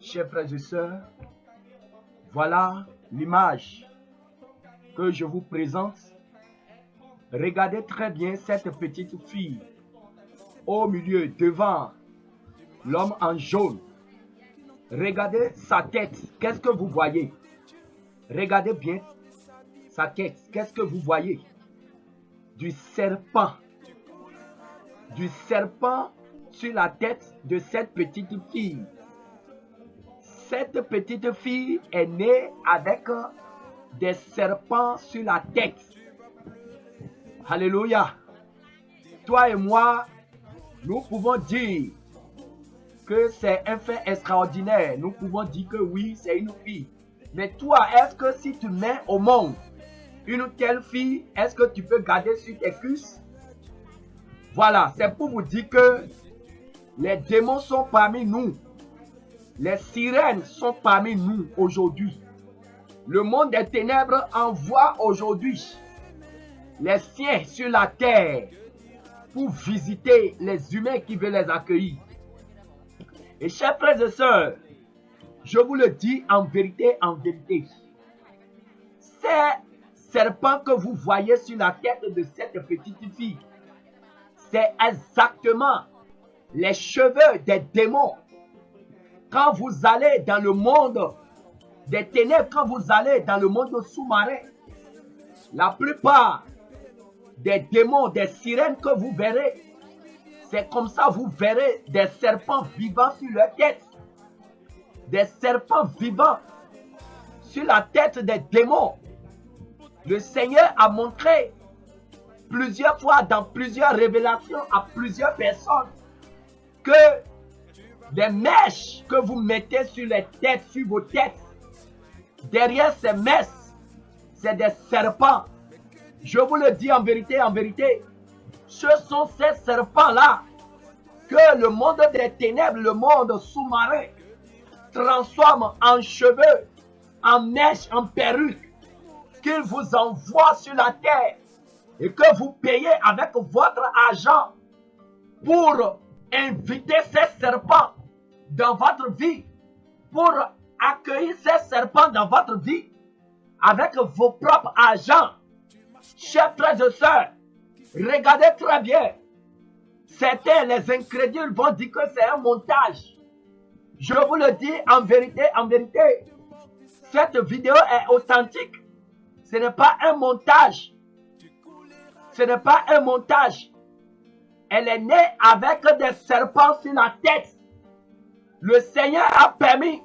Chers frères et sœurs, voilà l'image que je vous présente. Regardez très bien cette petite fille au milieu, devant l'homme en jaune. Regardez sa tête. Qu'est-ce que vous voyez? Regardez bien sa tête. Qu'est-ce que vous voyez? Du serpent. Du serpent sur la tête de cette petite fille. Cette petite fille est née avec des serpents sur la tête. Alléluia. Toi et moi, nous pouvons dire que c'est un fait extraordinaire. Nous pouvons dire que oui, c'est une fille. Mais toi, est-ce que si tu mets au monde une telle fille, est-ce que tu peux garder sur tes cuisses? Voilà, c'est pour vous dire que les démons sont parmi nous. Les sirènes sont parmi nous aujourd'hui. Le monde des ténèbres envoie aujourd'hui les siens sur la terre pour visiter les humains qui veulent les accueillir. Et chers frères et sœurs, je vous le dis en vérité, ces serpents que vous voyez sur la tête de cette petite fille, c'est exactement les cheveux des démons. Quand vous allez dans le monde des ténèbres, quand vous allez dans le monde sous-marin, la plupart des démons, des sirènes que vous verrez, c'est comme ça vous verrez des serpents vivants sur leur tête. Des serpents vivants sur la tête des démons. Le Seigneur a montré plusieurs fois dans plusieurs révélations à plusieurs personnes que des mèches que vous mettez sur les têtes, sur vos têtes, derrière ces mèches, c'est des serpents. Je vous le dis en vérité, ce sont ces serpents-là que le monde des ténèbres, le monde sous-marin, transforme en cheveux, en mèches, en perruques, qu'il vous envoie sur la terre et que vous payez avec votre argent pour inviter ces serpents dans votre vie, pour accueillir ces serpents dans votre vie avec vos propres argent. Chers frères et sœurs, regardez très bien. Certains, les incrédules, vont dire que c'est un montage. Je vous le dis en vérité, cette vidéo est authentique. Ce n'est pas un montage. Ce n'est pas un montage. Elle est née avec des serpents sur la tête. Le Seigneur a permis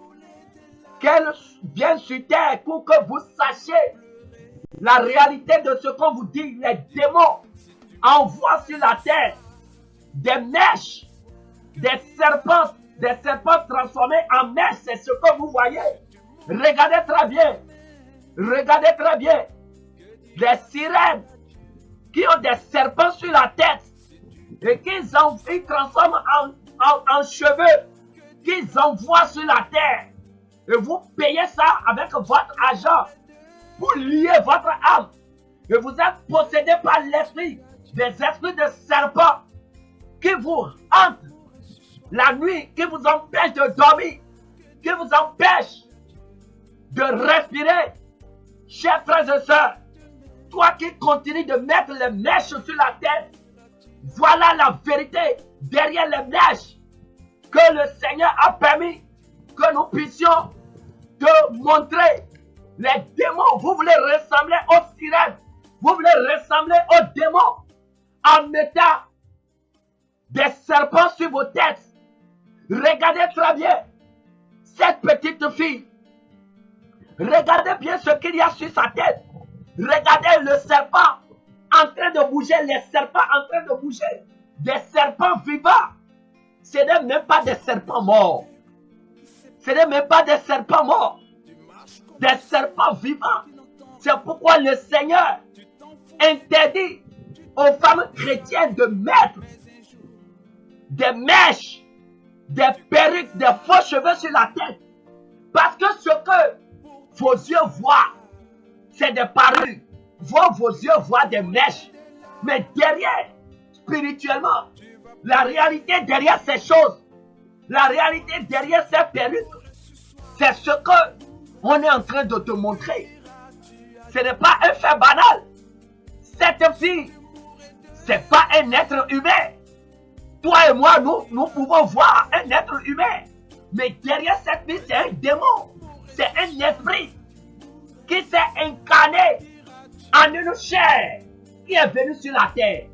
qu'elle vienne sur terre pour que vous sachiez la réalité de ce qu'on vous dit. Les démons envoient sur la terre des mèches, des serpents transformés en mèches. C'est ce que vous voyez. Regardez très bien. Regardez très bien. Des sirènes qui ont des serpents sur la tête et qu'ils transforment en cheveux, qu'ils envoient sur la terre. Et vous payez ça avec votre argent pour lier votre âme. Et vous êtes possédé par l'esprit, des esprits de serpents qui vous hantent la nuit, qui vous empêchent de dormir, qui vous empêchent de respirer. Chers frères et sœurs, toi qui continues de mettre les mèches sur la tête, voilà la vérité derrière les mèches que le Seigneur a permis que nous puissions te montrer. Les démons, vous voulez ressembler aux sirènes, vous voulez ressembler aux démons en mettant des serpents sur vos têtes. Regardez très bien cette petite fille. Regardez bien ce qu'il y a sur sa tête. Regardez le serpent en train de bouger, les serpents en train de bouger. Des serpents vivants. Ce n'est même pas des serpents morts. Ce n'est même pas des serpents morts. Des serpents vivants. C'est pourquoi le Seigneur interdit aux femmes chrétiennes de mettre des mèches, des perruques, des faux cheveux sur la tête. Parce que ce que vos yeux voient, c'est des parures. Vos yeux voient des mèches. Mais derrière, spirituellement, la réalité derrière ces choses, la réalité derrière ces perruques, C'est ce que on est en train de te montrer. Ce n'est pas un fait banal. Cette fille, c'est pas un être humain. Toi et moi, nous pouvons voir un être humain. Mais derrière cette fille, c'est un démon. C'est un esprit qui s'est incarné en une chair qui est venu sur la terre.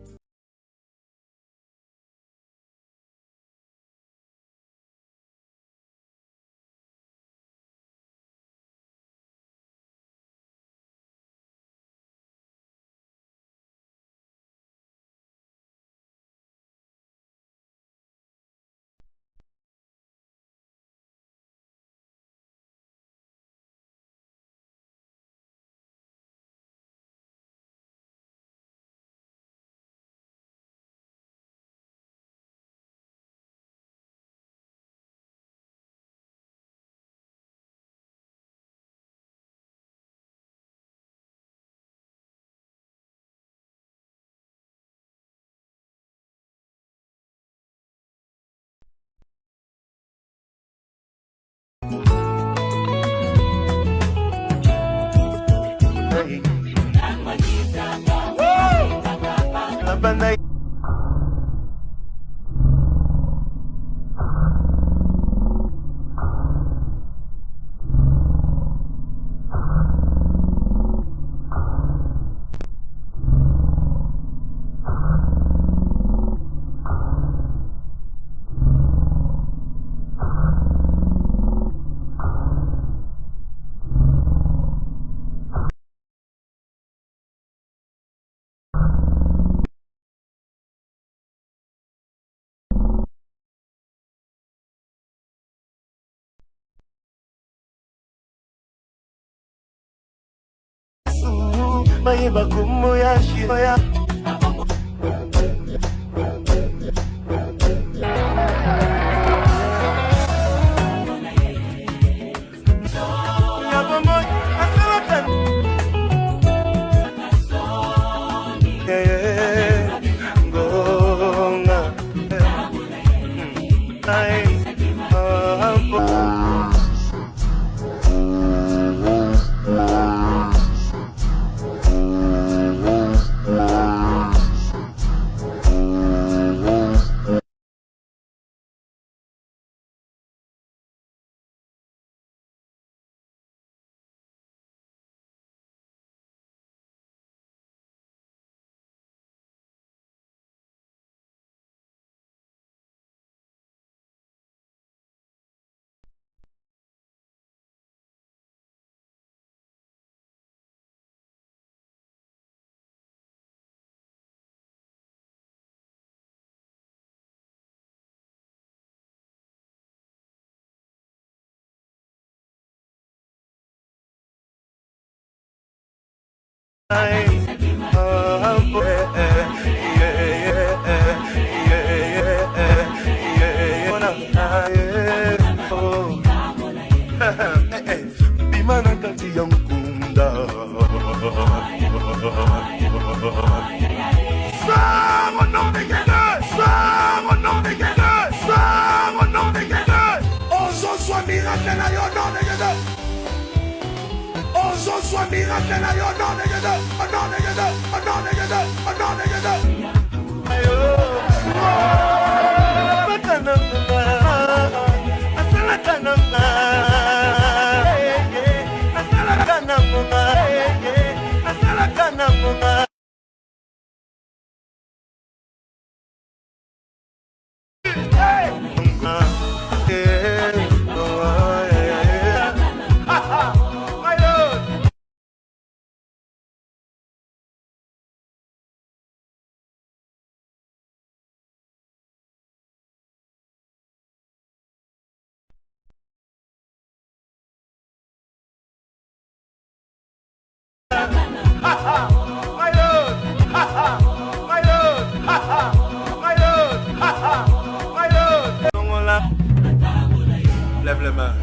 Lève les mains.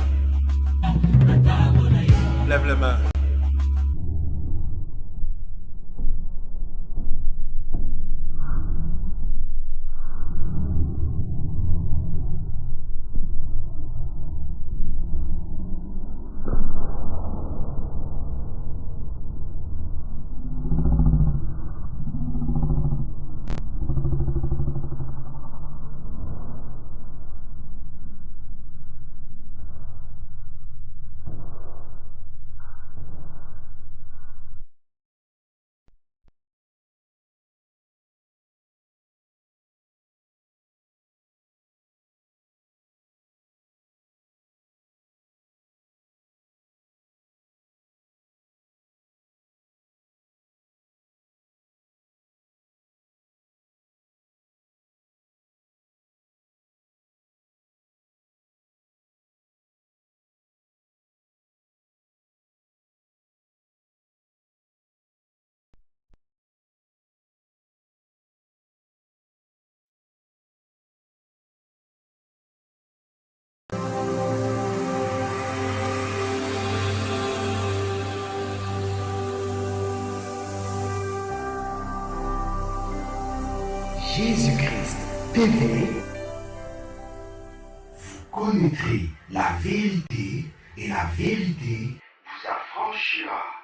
Lève les mains. Jésus-Christ TV. Vous connaîtrez la vérité et la vérité vous affranchira.